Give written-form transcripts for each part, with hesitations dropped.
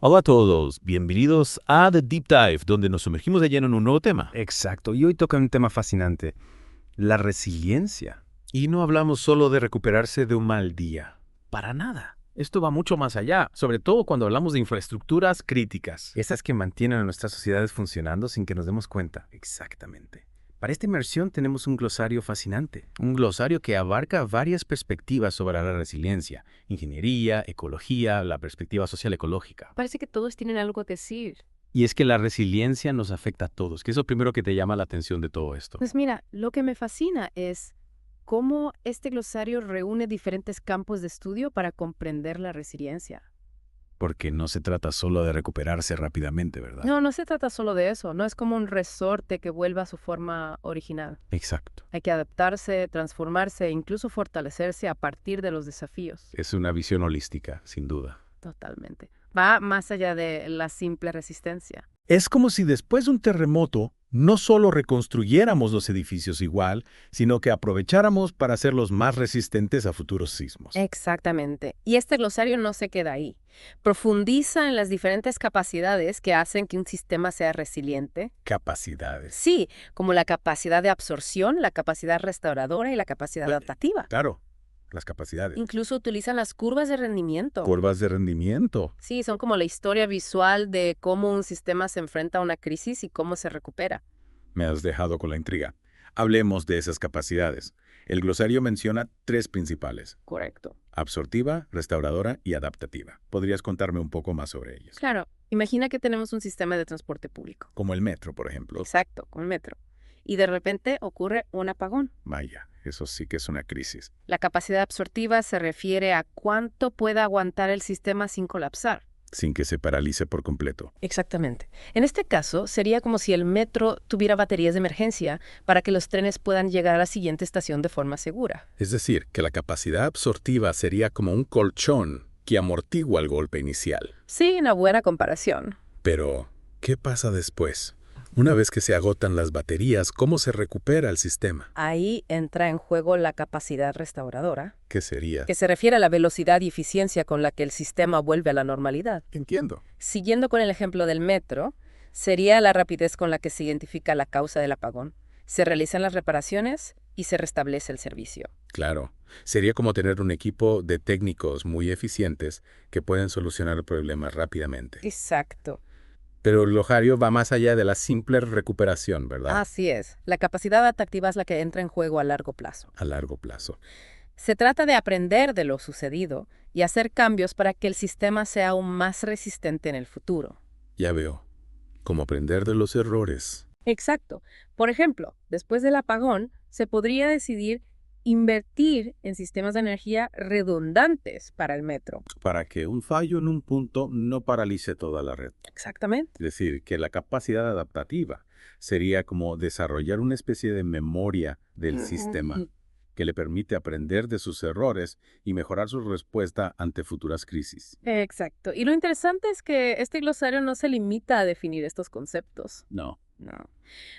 Hola a todos, bienvenidos a The Deep Dive, donde nos sumergimos de lleno en un nuevo tema. Exacto, y hoy toca un tema fascinante, la resiliencia. Y no hablamos solo de recuperarse de un mal día. Para nada. Esto va mucho más allá, sobre todo cuando hablamos de infraestructuras críticas. Esas que mantienen a nuestras sociedades funcionando sin que nos demos cuenta. Exactamente. Para esta inmersión tenemos un glosario fascinante. Un glosario que abarca varias perspectivas sobre la resiliencia: ingeniería, ecología, la perspectiva social ecológica. Parece que todos tienen algo que decir. Y es que la resiliencia nos afecta a todos, que es lo primero que te llama la atención de todo esto. Pues mira, lo que me fascina es cómo este glosario reúne diferentes campos de estudio para comprender la resiliencia. Porque no se trata solo de recuperarse rápidamente, ¿verdad? No se trata solo de eso, no es como un resorte que vuelva a su forma original. Exacto. Hay que adaptarse, transformarse e incluso fortalecerse a partir de los desafíos. Es una visión holística, sin duda. Totalmente. Va más allá de la simple resistencia. Es como si después de un terremoto no solo reconstruyéramos los edificios igual, sino que aprovecháramos para hacerlos más resistentes a futuros sismos. Exactamente. Y este glosario no se queda ahí. Profundiza en las diferentes capacidades que hacen que un sistema sea resiliente. Capacidades. Sí, como la capacidad de absorción, la capacidad restauradora y la capacidad adaptativa. Claro, las capacidades. Incluso utilizan las curvas de rendimiento. Curvas de rendimiento. Sí, son como la historia visual de cómo un sistema se enfrenta a una crisis y cómo se recupera. Me has dejado con la intriga. Hablemos de esas capacidades. El glosario menciona tres principales: Correcto. absortiva, restauradora y adaptativa. ¿Podrías contarme un poco más sobre ellas? Claro, imagina que tenemos un sistema de transporte público. Como el metro, por ejemplo. Exacto, con el metro. Y de repente ocurre un apagón. Vaya, eso sí que es una crisis. La capacidad absortiva se refiere a cuánto pueda aguantar el sistema sin colapsar. Sin que se paralice por completo. Exactamente. En este caso, sería como si el metro tuviera baterías de emergencia para que los trenes puedan llegar a la siguiente estación de forma segura. Es decir, que la capacidad absortiva sería como un colchón que amortigua el golpe inicial. Sí, una buena comparación. Pero, ¿qué pasa después? Una vez que se agotan las baterías, ¿cómo se recupera el sistema? Ahí entra en juego la capacidad restauradora, ¿Qué sería? que se refiere a la velocidad y eficiencia con la que el sistema vuelve a la normalidad. Entiendo. Siguiendo con el ejemplo del metro, sería la rapidez con la que se identifica la causa del apagón. Se realizan las reparaciones y se restablece el servicio. Claro. Sería como tener un equipo de técnicos muy eficientes que pueden solucionar problemas rápidamente. Exacto. Pero el glosario va más allá de la simple recuperación, ¿verdad? Así es. La capacidad adaptativa es la que entra en juego a largo plazo. A largo plazo. Se trata de aprender de lo sucedido y hacer cambios para que el sistema sea aún más resistente en el futuro. Ya veo. Como aprender de los errores. Exacto. Por ejemplo, después del apagón, se podría decidir invertir en sistemas de energía redundantes para el metro. Para que un fallo en un punto no paralice toda la red. Exactamente. Es decir, que la capacidad adaptativa sería como desarrollar una especie de memoria del sistema que le permite aprender de sus errores y mejorar su respuesta ante futuras crisis. Exacto. Y lo interesante es que este glosario no se limita a definir estos conceptos. No. No.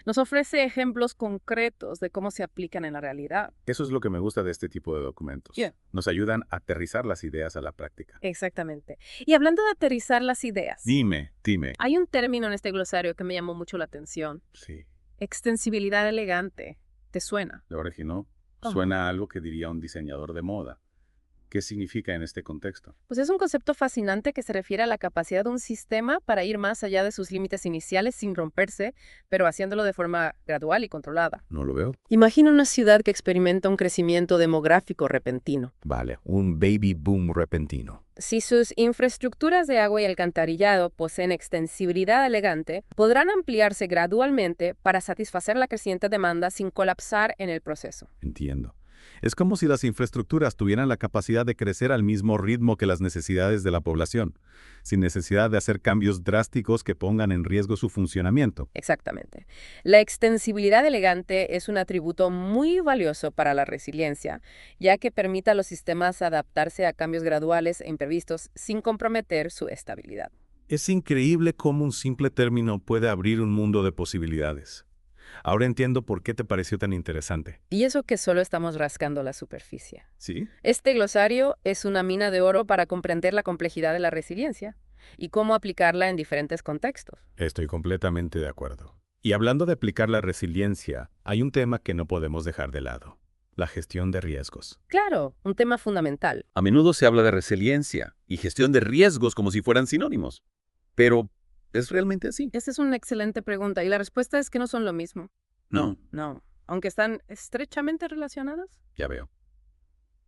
Nos ofrece ejemplos concretos de cómo se aplican en la realidad. Eso es lo que me gusta de este tipo de documentos. Yeah. Nos ayudan a aterrizar las ideas a la práctica. Exactamente. Y hablando de aterrizar las ideas, Dime. hay un término en este glosario que me llamó mucho la atención. Sí. Extensibilidad elegante. ¿Te suena? ¿Le originó? Ajá. Suena a algo que diría un diseñador de moda. ¿Qué significa en este contexto? Pues es un concepto fascinante que se refiere a la capacidad de un sistema para ir más allá de sus límites iniciales sin romperse, pero haciéndolo de forma gradual y controlada. No lo veo. Imagina una ciudad que experimenta un crecimiento demográfico repentino. Vale, un baby boom repentino. Si sus infraestructuras de agua y alcantarillado poseen extensibilidad elegante, podrán ampliarse gradualmente para satisfacer la creciente demanda sin colapsar en el proceso. Entiendo. Es como si las infraestructuras tuvieran la capacidad de crecer al mismo ritmo que las necesidades de la población, sin necesidad de hacer cambios drásticos que pongan en riesgo su funcionamiento. Exactamente. La extensibilidad elegante es un atributo muy valioso para la resiliencia, ya que permite a los sistemas adaptarse a cambios graduales e imprevistos sin comprometer su estabilidad. Es increíble cómo un simple término puede abrir un mundo de posibilidades. Ahora entiendo por qué te pareció tan interesante. Y eso que solo estamos rascando la superficie. ¿Sí? Este glosario es una mina de oro para comprender la complejidad de la resiliencia. y cómo aplicarla en diferentes contextos. Estoy completamente de acuerdo. Y hablando de aplicar la resiliencia, hay un tema que no podemos dejar de lado: la gestión de riesgos. Claro, un tema fundamental. A menudo se habla de resiliencia y gestión de riesgos como si fueran sinónimos. Pero, ¿es realmente así? Esa es una excelente pregunta y la respuesta es que no son lo mismo. No. No, aunque están estrechamente relacionadas. Ya veo.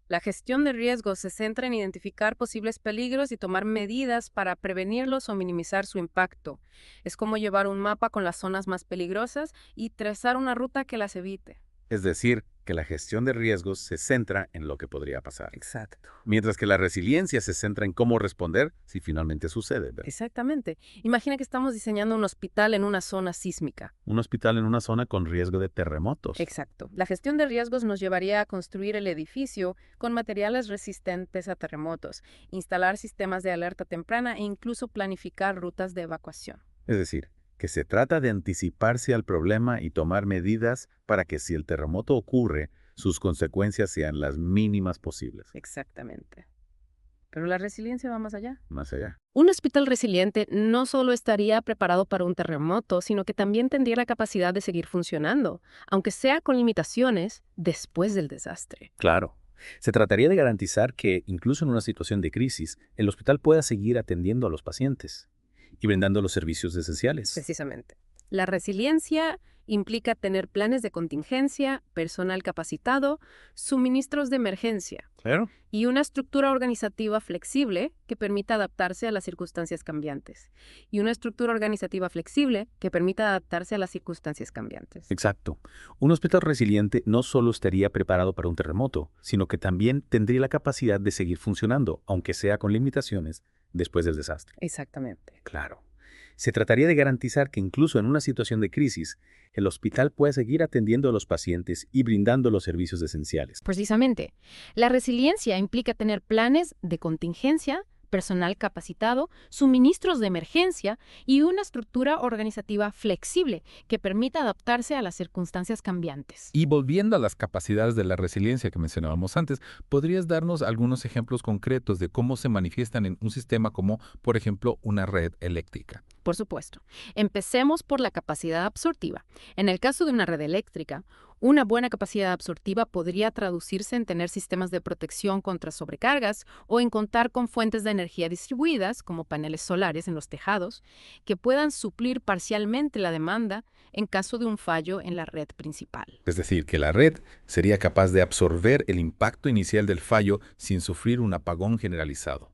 La gestión de riesgos se centra en identificar posibles peligros y tomar medidas para prevenirlos o minimizar su impacto. Es como llevar un mapa con las zonas más peligrosas y trazar una ruta que las evite. Es decir, que la gestión de riesgos se centra en lo que podría pasar, Exacto. mientras que la resiliencia se centra en cómo responder si finalmente sucede, ¿verdad? Exactamente. Imagina que estamos diseñando un hospital en una zona sísmica. Un hospital en una zona con riesgo de terremotos. Exacto. La gestión de riesgos nos llevaría a construir el edificio con materiales resistentes a terremotos, instalar sistemas de alerta temprana e incluso planificar rutas de evacuación. Es decir, que se trata de anticiparse al problema y tomar medidas para que si el terremoto ocurre, sus consecuencias sean las mínimas posibles. Exactamente. Pero la resiliencia va más allá. Más allá. Un hospital resiliente no solo estaría preparado para un terremoto, sino que también tendría la capacidad de seguir funcionando, aunque sea con limitaciones, después del desastre. Claro. Se trataría de garantizar que, incluso en una situación de crisis, el hospital pueda seguir atendiendo a los pacientes y brindando los servicios esenciales. Precisamente. La resiliencia implica tener planes de contingencia, personal capacitado, suministros de emergencia Claro. y una estructura organizativa flexible que permita adaptarse a las circunstancias cambiantes. Exacto. Un hospital resiliente no solo estaría preparado para un terremoto, sino que también tendría la capacidad de seguir funcionando, aunque sea con limitaciones, después del desastre. Exactamente. Claro. Se trataría de garantizar que incluso en una situación de crisis, el hospital pueda seguir atendiendo a los pacientes y brindando los servicios esenciales. Precisamente, la resiliencia implica tener planes de contingencia, personal capacitado, suministros de emergencia y una estructura organizativa flexible que permita adaptarse a las circunstancias cambiantes. Y volviendo a las capacidades de la resiliencia que mencionábamos antes, ¿podrías darnos algunos ejemplos concretos de cómo se manifiestan en un sistema como, por ejemplo, una red eléctrica? Por supuesto. Empecemos por la capacidad absortiva. En el caso de una red eléctrica, una buena capacidad absortiva podría traducirse en tener sistemas de protección contra sobrecargas o en contar con fuentes de energía distribuidas, como paneles solares en los tejados, que puedan suplir parcialmente la demanda en caso de un fallo en la red principal. Es decir, que la red sería capaz de absorber el impacto inicial del fallo sin sufrir un apagón generalizado.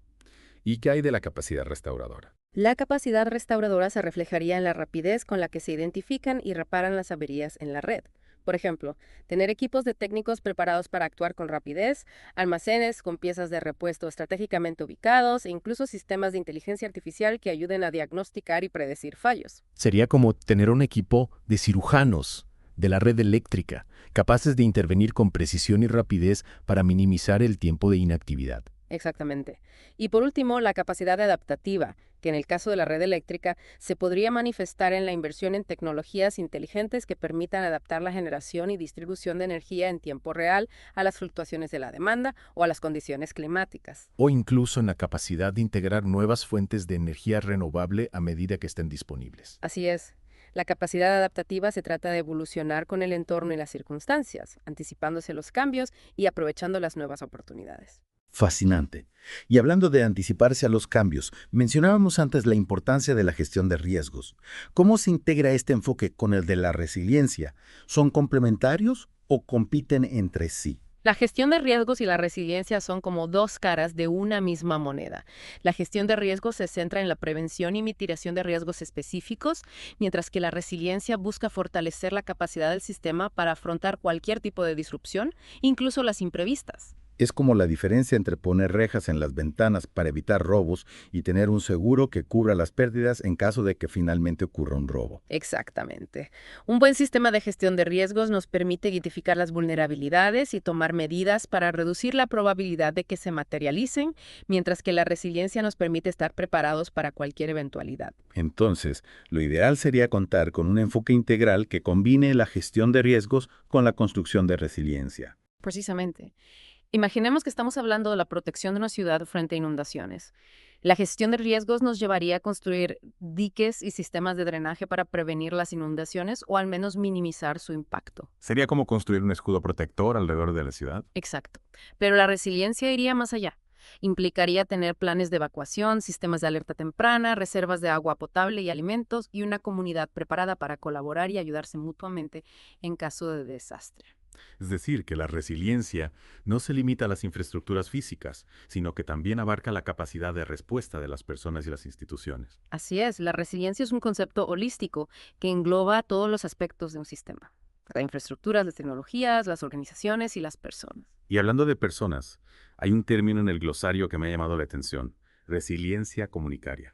¿Y qué hay de la capacidad restauradora? La capacidad restauradora se reflejaría en la rapidez con la que se identifican y reparan las averías en la red. Por ejemplo, tener equipos de técnicos preparados para actuar con rapidez, almacenes con piezas de repuesto estratégicamente ubicados e incluso sistemas de inteligencia artificial que ayuden a diagnosticar y predecir fallos. Sería como tener un equipo de cirujanos de la red eléctrica, capaces de intervenir con precisión y rapidez para minimizar el tiempo de inactividad. Exactamente. Y por último, la capacidad adaptativa, que en el caso de la red eléctrica se podría manifestar en la inversión en tecnologías inteligentes que permitan adaptar la generación y distribución de energía en tiempo real a las fluctuaciones de la demanda o a las condiciones climáticas. O incluso en la capacidad de integrar nuevas fuentes de energía renovable a medida que estén disponibles. Así es. La capacidad adaptativa se trata de evolucionar con el entorno y las circunstancias, anticipándose los cambios y aprovechando las nuevas oportunidades. Fascinante. Y hablando de anticiparse a los cambios, mencionábamos antes la importancia de la gestión de riesgos. ¿Cómo se integra este enfoque con el de la resiliencia? ¿Son complementarios o compiten entre sí? La gestión de riesgos y la resiliencia son como dos caras de una misma moneda. La gestión de riesgos se centra en la prevención y mitigación de riesgos específicos, mientras que la resiliencia busca fortalecer la capacidad del sistema para afrontar cualquier tipo de disrupción, incluso las imprevistas. Es como la diferencia entre poner rejas en las ventanas para evitar robos y tener un seguro que cubra las pérdidas en caso de que finalmente ocurra un robo. Exactamente. Un buen sistema de gestión de riesgos nos permite identificar las vulnerabilidades y tomar medidas para reducir la probabilidad de que se materialicen, mientras que la resiliencia nos permite estar preparados para cualquier eventualidad. Entonces, lo ideal sería contar con un enfoque integral que combine la gestión de riesgos con la construcción de resiliencia. Precisamente. Imaginemos que estamos hablando de la protección de una ciudad frente a inundaciones. La gestión de riesgos nos llevaría a construir diques y sistemas de drenaje para prevenir las inundaciones o al menos minimizar su impacto. Sería como construir un escudo protector alrededor de la ciudad. Exacto. Pero la resiliencia iría más allá. Implicaría tener planes de evacuación, sistemas de alerta temprana, reservas de agua potable y alimentos y una comunidad preparada para colaborar y ayudarse mutuamente en caso de desastre. Es decir, que la resiliencia no se limita a las infraestructuras físicas, sino que también abarca la capacidad de respuesta de las personas y las instituciones. Así es, la resiliencia es un concepto holístico que engloba todos los aspectos de un sistema. Las infraestructuras, las tecnologías, las organizaciones y las personas. Y hablando de personas, hay un término en el glosario que me ha llamado la atención: resiliencia comunitaria.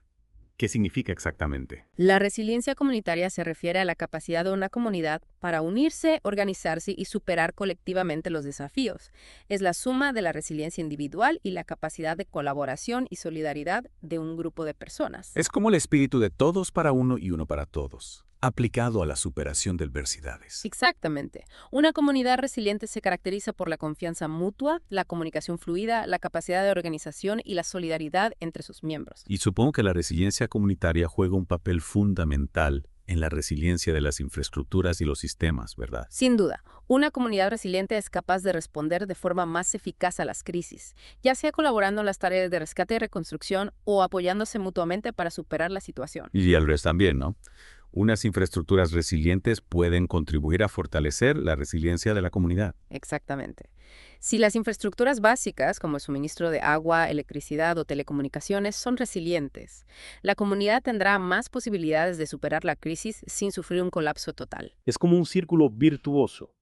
¿Qué significa exactamente? La resiliencia comunitaria se refiere a la capacidad de una comunidad para unirse, organizarse y superar colectivamente los desafíos. Es la suma de la resiliencia individual y la capacidad de colaboración y solidaridad de un grupo de personas. Es como el espíritu de todos para uno y uno para todos, aplicado a la superación de adversidades. Exactamente. Una comunidad resiliente se caracteriza por la confianza mutua, la comunicación fluida, la capacidad de organización y la solidaridad entre sus miembros. Y supongo que la resiliencia comunitaria juega un papel fundamental en la resiliencia de las infraestructuras y los sistemas, ¿verdad? Sin duda, una comunidad resiliente es capaz de responder de forma más eficaz a las crisis, ya sea colaborando en las tareas de rescate y reconstrucción o apoyándose mutuamente para superar la situación. Y al revés también, ¿no? Unas infraestructuras resilientes pueden contribuir a fortalecer la resiliencia de la comunidad. Exactamente. Si las infraestructuras básicas, como el suministro de agua, electricidad o telecomunicaciones, son resilientes, la comunidad tendrá más posibilidades de superar la crisis sin sufrir un colapso total. Es como un círculo virtuoso.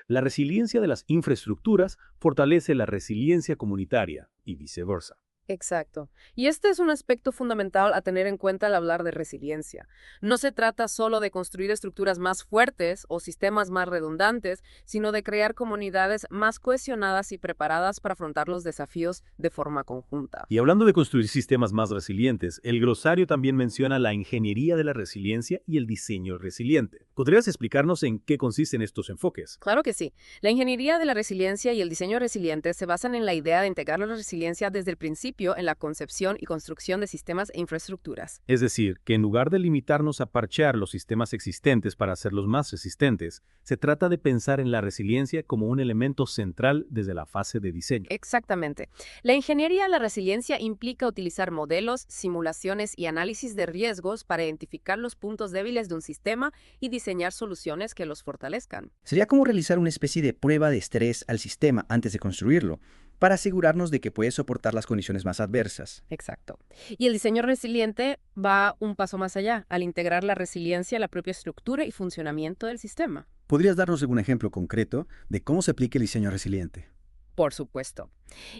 La resiliencia de las infraestructuras fortalece la resiliencia comunitaria y viceversa. Exacto. Y este es un aspecto fundamental a tener en cuenta al hablar de resiliencia. No se trata solo de construir estructuras más fuertes o sistemas más redundantes, sino de crear comunidades más cohesionadas y preparadas para afrontar los desafíos de forma conjunta. Y hablando de construir sistemas más resilientes, el glosario también menciona la ingeniería de la resiliencia y el diseño resiliente. ¿Podrías explicarnos en qué consisten estos enfoques? Claro que sí. La ingeniería de la resiliencia y el diseño resiliente se basan en la idea de integrar la resiliencia desde el principio en la concepción y construcción de sistemas e infraestructuras. Es decir, que en lugar de limitarnos a parchear los sistemas existentes para hacerlos más resistentes, se trata de pensar en la resiliencia como un elemento central desde la fase de diseño. Exactamente. La ingeniería de la resiliencia implica utilizar modelos, simulaciones y análisis de riesgos para identificar los puntos débiles de un sistema y diseñar soluciones que los fortalezcan. Sería como realizar una especie de prueba de estrés al sistema antes de construirlo, para asegurarnos de que puede soportar las condiciones más adversas. Exacto. Y el diseño resiliente va un paso más allá, al integrar la resiliencia a la propia estructura y funcionamiento del sistema. ¿Podrías darnos algún ejemplo concreto de cómo se aplica el diseño resiliente? Por supuesto.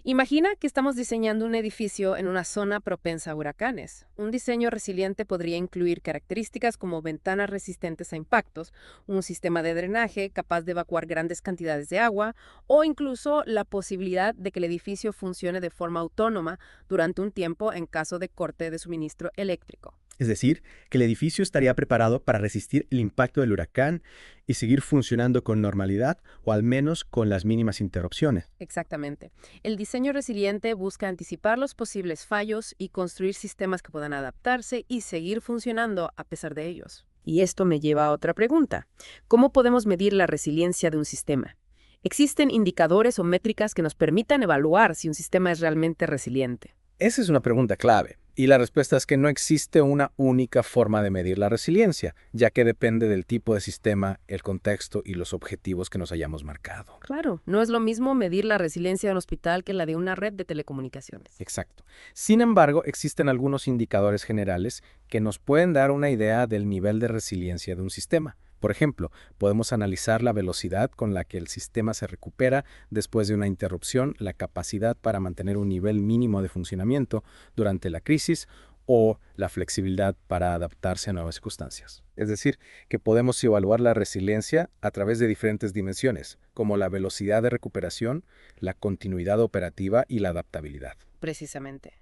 Imagina que estamos diseñando un edificio en una zona propensa a huracanes. Un diseño resiliente podría incluir características como ventanas resistentes a impactos, un sistema de drenaje capaz de evacuar grandes cantidades de agua o incluso la posibilidad de que el edificio funcione de forma autónoma durante un tiempo en caso de corte de suministro eléctrico. Es decir, que el edificio estaría preparado para resistir el impacto del huracán y seguir funcionando con normalidad o al menos con las mínimas interrupciones. Exactamente. El diseño resiliente busca anticipar los posibles fallos y construir sistemas que puedan adaptarse y seguir funcionando a pesar de ellos. Y esto me lleva a otra pregunta. ¿Cómo podemos medir la resiliencia de un sistema? ¿Existen indicadores o métricas que nos permitan evaluar si un sistema es realmente resiliente? Esa es una pregunta clave, y la respuesta es que no existe una única forma de medir la resiliencia, ya que depende del tipo de sistema, el contexto y los objetivos que nos hayamos marcado. Claro, no es lo mismo medir la resiliencia de un hospital que la de una red de telecomunicaciones. Exacto. Sin embargo, existen algunos indicadores generales que nos pueden dar una idea del nivel de resiliencia de un sistema. Por ejemplo, podemos analizar la velocidad con la que el sistema se recupera después de una interrupción, la capacidad para mantener un nivel mínimo de funcionamiento durante la crisis o la flexibilidad para adaptarse a nuevas circunstancias. Es decir, que podemos evaluar la resiliencia a través de diferentes dimensiones, como la velocidad de recuperación, la continuidad operativa y la adaptabilidad. Precisamente.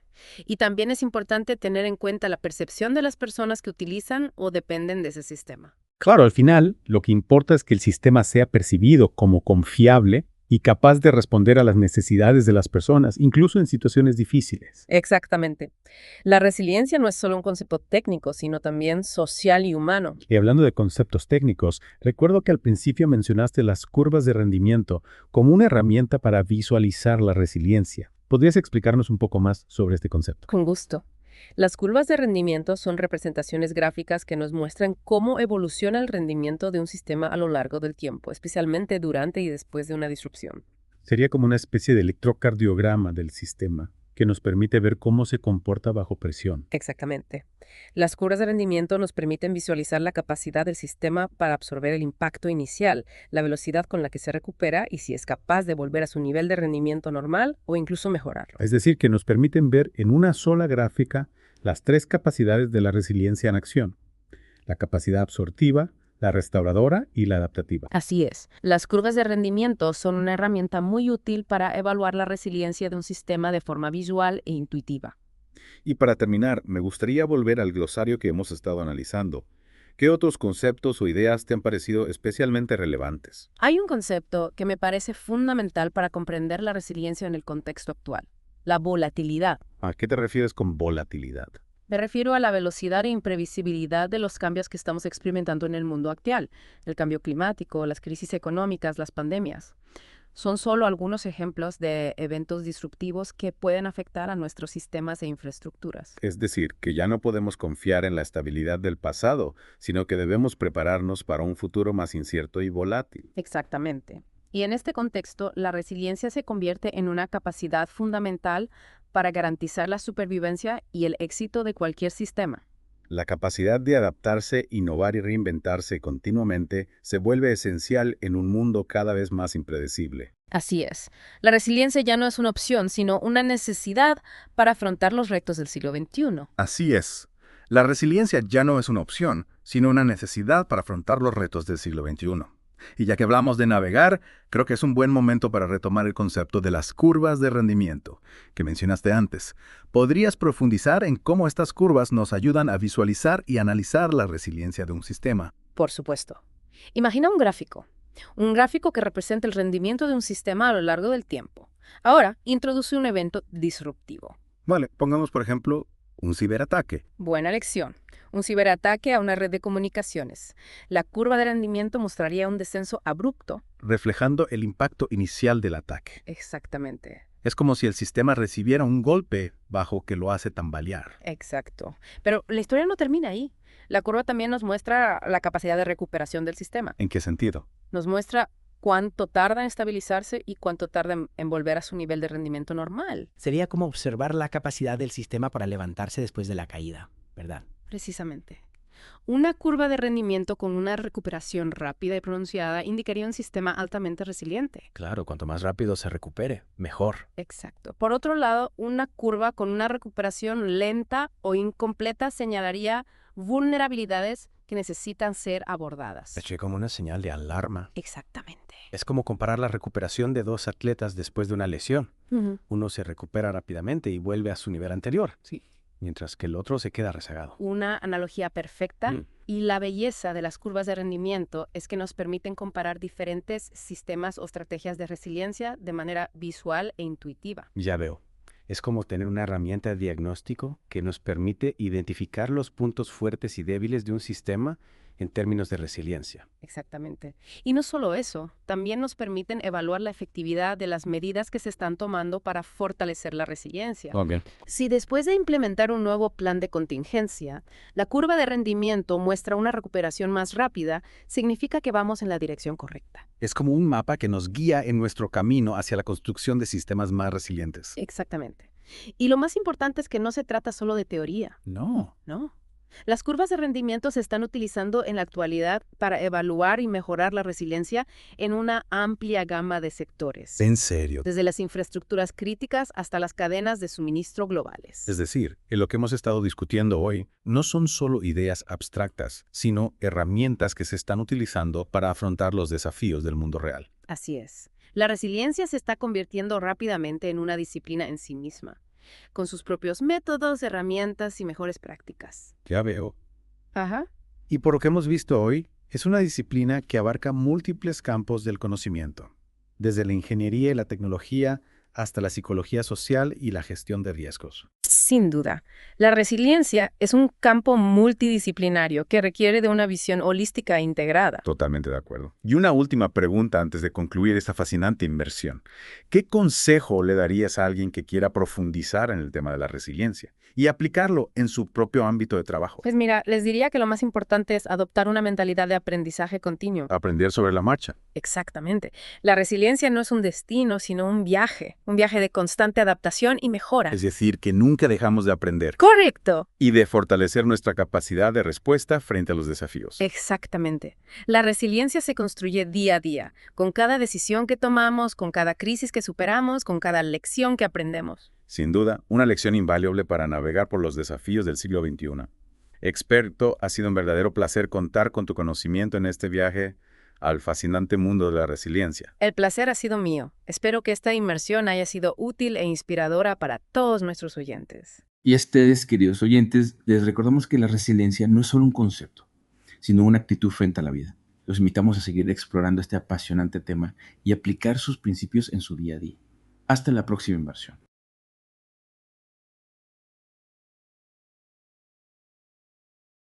Y también es importante tener en cuenta la percepción de las personas que utilizan o dependen de ese sistema. Claro, al final, lo que importa es que el sistema sea percibido como confiable y capaz de responder a las necesidades de las personas, incluso en situaciones difíciles. Exactamente. La resiliencia no es solo un concepto técnico, sino también social y humano. Y hablando de conceptos técnicos, recuerdo que al principio mencionaste las curvas de rendimiento como una herramienta para visualizar la resiliencia. ¿Podrías explicarnos un poco más sobre este concepto? Con gusto. Las curvas de rendimiento son representaciones gráficas que nos muestran cómo evoluciona el rendimiento de un sistema a lo largo del tiempo, especialmente durante y después de una disrupción. Sería como una especie de electrocardiograma del sistema que nos permite ver cómo se comporta bajo presión. Exactamente. Las curvas de rendimiento nos permiten visualizar la capacidad del sistema para absorber el impacto inicial, la velocidad con la que se recupera y si es capaz de volver a su nivel de rendimiento normal o incluso mejorarlo. Es decir, que nos permiten ver en una sola gráfica las tres capacidades de la resiliencia en acción: la capacidad absortiva, la restauradora y la adaptativa. Así es. Las curvas de rendimiento son una herramienta muy útil para evaluar la resiliencia de un sistema de forma visual e intuitiva. Y para terminar, me gustaría volver al glosario que hemos estado analizando. ¿Qué otros conceptos o ideas te han parecido especialmente relevantes? Hay un concepto que me parece fundamental para comprender la resiliencia en el contexto actual: la volatilidad. ¿A qué te refieres con volatilidad? Me refiero a la velocidad e imprevisibilidad de los cambios que estamos experimentando en el mundo actual: el cambio climático, las crisis económicas, las pandemias. Son solo algunos ejemplos de eventos disruptivos que pueden afectar a nuestros sistemas e infraestructuras. Es decir, que ya no podemos confiar en la estabilidad del pasado, sino que debemos prepararnos para un futuro más incierto y volátil. Exactamente. Y en este contexto, la resiliencia se convierte en una capacidad fundamental para garantizar la supervivencia y el éxito de cualquier sistema. La capacidad de adaptarse, innovar y reinventarse continuamente se vuelve esencial en un mundo cada vez más impredecible. Así es. La resiliencia ya no es una opción, sino una necesidad para afrontar los retos del siglo XXI. Así es. La resiliencia ya no es una opción, sino una necesidad para afrontar los retos del siglo XXI. Y ya que hablamos de navegar, creo que es un buen momento para retomar el concepto de las curvas de rendimiento que mencionaste antes. ¿Podrías profundizar en cómo estas curvas nos ayudan a visualizar y analizar la resiliencia de un sistema? Por supuesto. Imagina un gráfico que representa el rendimiento de un sistema a lo largo del tiempo. Ahora, introduce un evento disruptivo. Vale, pongamos por ejemplo un ciberataque. Buena elección. Un ciberataque a una red de comunicaciones. La curva de rendimiento mostraría un descenso abrupto. Reflejando el impacto inicial del ataque. Exactamente. Es como si el sistema recibiera un golpe bajo que lo hace tambalear. Exacto. Pero la historia no termina ahí. La curva también nos muestra la capacidad de recuperación del sistema. ¿En qué sentido? Nos muestra cuánto tarda en estabilizarse y cuánto tarda en volver a su nivel de rendimiento normal. Sería como observar la capacidad del sistema para levantarse después de la caída, ¿verdad? Precisamente. Una curva de rendimiento con una recuperación rápida y pronunciada indicaría un sistema altamente resiliente. Claro, cuanto más rápido se recupere, mejor. Exacto. Por otro lado, una curva con una recuperación lenta o incompleta señalaría vulnerabilidades que necesitan ser abordadas. Eché como una señal de alarma. Exactamente. Es como comparar la recuperación de dos atletas después de una lesión. Uno se recupera rápidamente y vuelve a su nivel anterior. Sí. Mientras que el otro se queda rezagado. Una analogía perfecta. Y la belleza de las curvas de rendimiento es que nos permiten comparar diferentes sistemas o estrategias de resiliencia de manera visual e intuitiva. Ya veo. Es como tener una herramienta de diagnóstico que nos permite identificar los puntos fuertes y débiles de un sistema en términos de resiliencia. Exactamente. Y no solo eso, también nos permiten evaluar la efectividad de las medidas que se están tomando para fortalecer la resiliencia. Oh, bien. Si después de implementar un nuevo plan de contingencia, la curva de rendimiento muestra una recuperación más rápida, significa que vamos en la dirección correcta. Es como un mapa que nos guía en nuestro camino hacia la construcción de sistemas más resilientes. Exactamente. Y lo más importante es que no se trata solo de teoría. No. No. Las curvas de rendimiento se están utilizando en la actualidad para evaluar y mejorar la resiliencia en una amplia gama de sectores. ¿En serio? Desde las infraestructuras críticas hasta las cadenas de suministro globales. Es decir, en lo que hemos estado discutiendo hoy no son solo ideas abstractas, sino herramientas que se están utilizando para afrontar los desafíos del mundo real. Así es. La resiliencia se está convirtiendo rápidamente en una disciplina en sí misma, con sus propios métodos, herramientas y mejores prácticas. Ya veo. Ajá. Y por lo que hemos visto hoy, es una disciplina que abarca múltiples campos del conocimiento. desde la ingeniería y la tecnología hasta la psicología social y la gestión de riesgos. Sin duda, la resiliencia es un campo multidisciplinario que requiere de una visión holística e integrada. Totalmente de acuerdo. Y una última pregunta antes de concluir esta fascinante inmersión. ¿Qué consejo le darías a alguien que quiera profundizar en el tema de la resiliencia y aplicarlo en su propio ámbito de trabajo? Pues mira, les diría que lo más importante es adoptar una mentalidad de aprendizaje continuo. Aprender sobre la marcha. Exactamente. La resiliencia no es un destino, sino un viaje de constante adaptación y mejora. Es decir, que nunca dejamos de aprender. ¡Correcto! Y de fortalecer nuestra capacidad de respuesta frente a los desafíos. Exactamente. La resiliencia se construye día a día, con cada decisión que tomamos, con cada crisis que superamos, con cada lección que aprendemos. Sin duda, una lección invaluable para navegar por los desafíos del siglo XXI. Experto, ha sido un verdadero placer contar con tu conocimiento en este viaje al fascinante mundo de la resiliencia. El placer ha sido mío. Espero que esta inmersión haya sido útil e inspiradora para todos nuestros oyentes. Y a ustedes, queridos oyentes, les recordamos que la resiliencia no es solo un concepto, sino una actitud frente a la vida. Los invitamos a seguir explorando este apasionante tema y aplicar sus principios en su día a día. Hasta la próxima inversión.